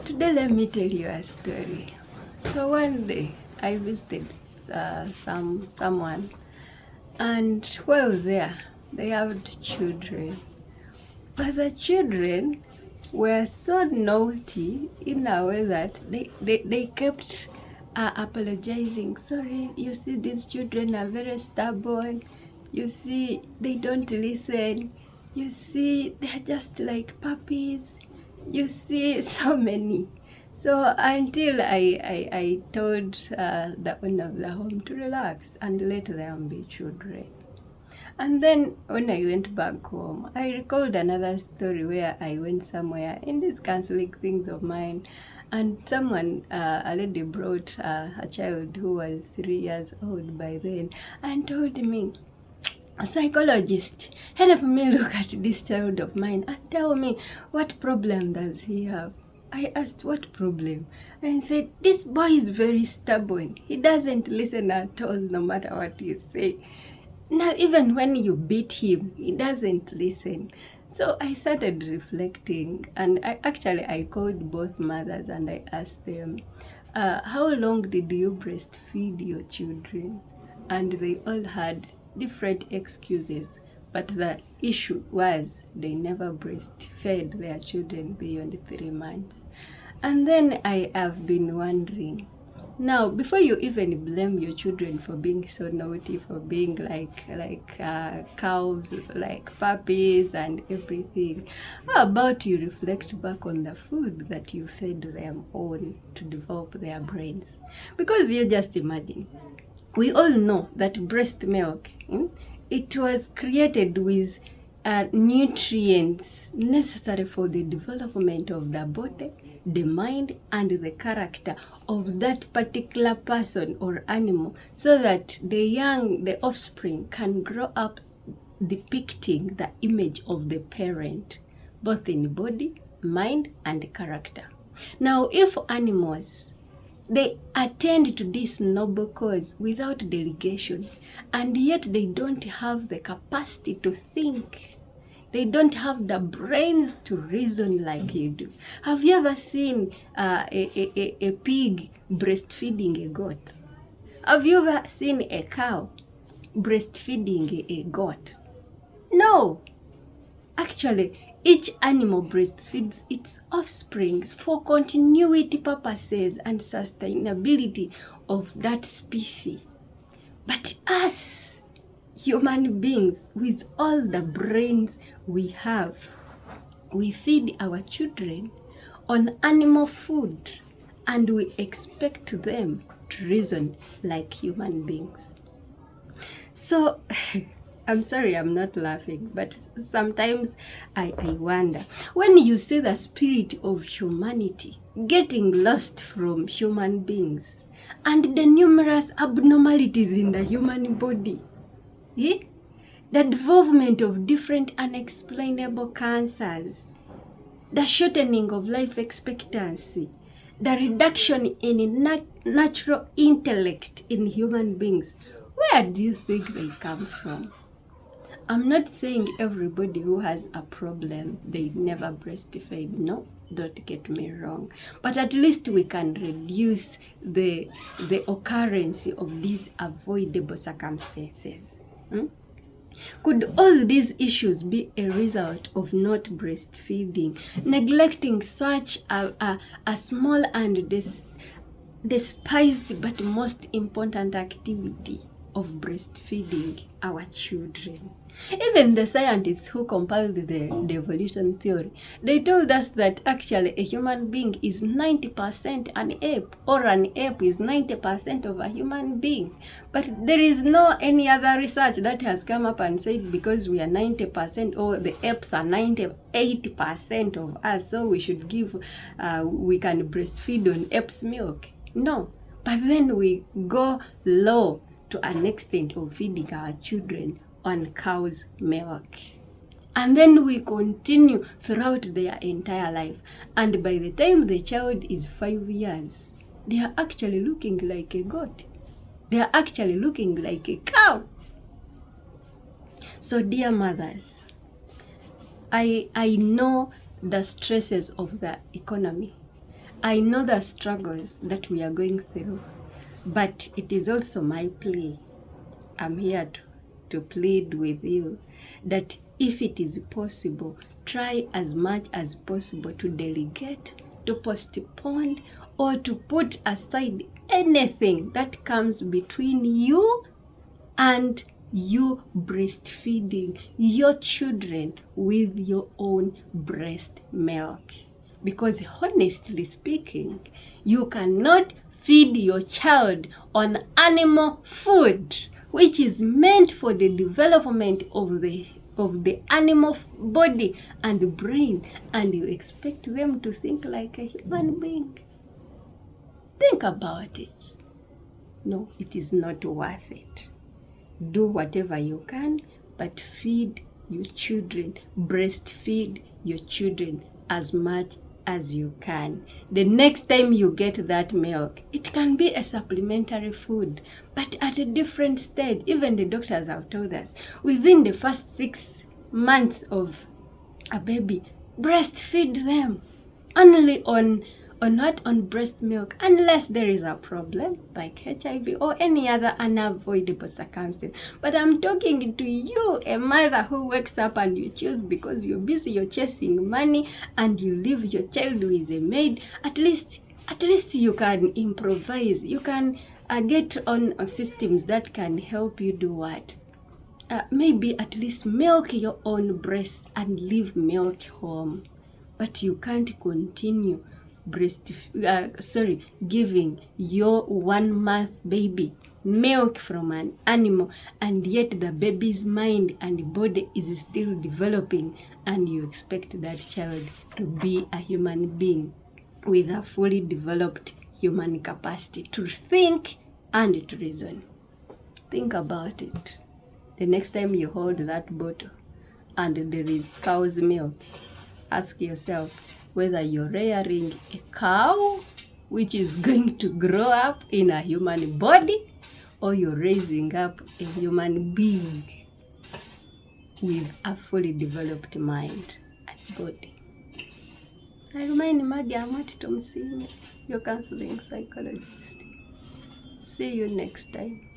Today, let me tell you a story. So one day, I visited someone, and while there, they had children. But the children were so naughty in a way that they kept apologizing. Sorry, you see, these children are very stubborn. You see, they don't listen. You see, they're just like puppies. You see, so many. So until I told the owner of the home to relax and let them be children. And then when I went back home, I recalled another story where I went somewhere in these counseling things of mine, and someone, a lady, brought a child who was 3 years old by then and told me, "A psychologist, help me look at this child of mine and tell me what problem does he have." I asked, "What problem?" And said, "This boy is very stubborn. He doesn't listen at all, no matter what you say. Now, even when you beat him, he doesn't listen." So I started reflecting, and I called both mothers and I asked them, how long did you breastfeed your children? And they all had different excuses, but the issue was they never breastfed their children beyond 3 months. And then I have been wondering, now, before you even blame your children for being so naughty, for being like cows, like puppies and everything, how about you reflect back on the food that you fed them on to develop their brains? Because you just imagine, we all know that breast milk, it was created with nutrients necessary for the development of the body, the mind, and the character of that particular person or animal, so that the offspring can grow up depicting the image of the parent, both in body, mind, and character. Now, if animals, they attend to this noble cause without delegation, and yet they don't have the capacity to think. They don't have the brains to reason like you do. Have you ever seen a pig breastfeeding a goat? Have you ever seen a cow breastfeeding a goat? No. Actually, each animal breastfeeds its offspring for continuity purposes and sustainability of that species. But us, human beings, with all the brains we have, we feed our children on animal food and we expect them to reason like human beings. So, I'm sorry I'm not laughing, but sometimes I wonder, when you see the spirit of humanity getting lost from human beings and the numerous abnormalities in the human body, the development of different unexplainable cancers, the shortening of life expectancy, the reduction in natural intellect in human beings, where do you think they come from? I'm not saying everybody who has a problem, they never breastfeed. No, don't get me wrong. But at least we can reduce the occurrence of these avoidable circumstances. Could all these issues be a result of not breastfeeding, neglecting such a small and despised but most important activity of breastfeeding our children? Even the scientists who compiled the evolution theory, they told us that actually a human being is 90% an ape, or an ape is 90% of a human being. But there is no any other research that has come up and said because we are 90% or the apes are 80% of us, so we should we can breastfeed on ape's milk. No, but then we go low to an extent of feeding our children on cow's milk. And then we continue throughout their entire life. And by the time the child is 5 years, they are actually looking like a goat. They are actually looking like a cow. So dear mothers, I know the stresses of the economy. I know the struggles that we are going through, but it is also my plea. I'm here to plead with you that if it is possible, try as much as possible to delegate, to postpone, or to put aside anything that comes between you and you breastfeeding your children with your own breast milk. Because honestly speaking, you cannot feed your child on animal food, which is meant for the development of the animal body and brain, and you expect them to think like a human being. Think about it. No, it is not worth it. Do whatever you can, but feed your children, breastfeed your children as much as you can. The next time you get that milk, it can be a supplementary food, but at a different stage. Even the doctors have told us, within the first 6 months of a baby, breastfeed them only on breast milk, unless there is a problem like HIV or any other unavoidable circumstance. But I'm talking to you, a mother who wakes up and you choose because you're busy, you're chasing money, and you leave your child with a maid. At least you can improvise. You can get on systems that can help you do what? Maybe at least milk your own breast and leave milk home. But you can't continue giving your 1 month baby milk from an animal, and yet the baby's mind and body is still developing, and you expect that child to be a human being with a fully developed human capacity to think and to reason. Think about it. The next time you hold that bottle and there is cow's milk, ask yourself whether you're rearing a cow which is going to grow up in a human body, or you're raising up a human being with a fully developed mind and body. I remain Maggie Tom, your counseling psychologist. See you next time.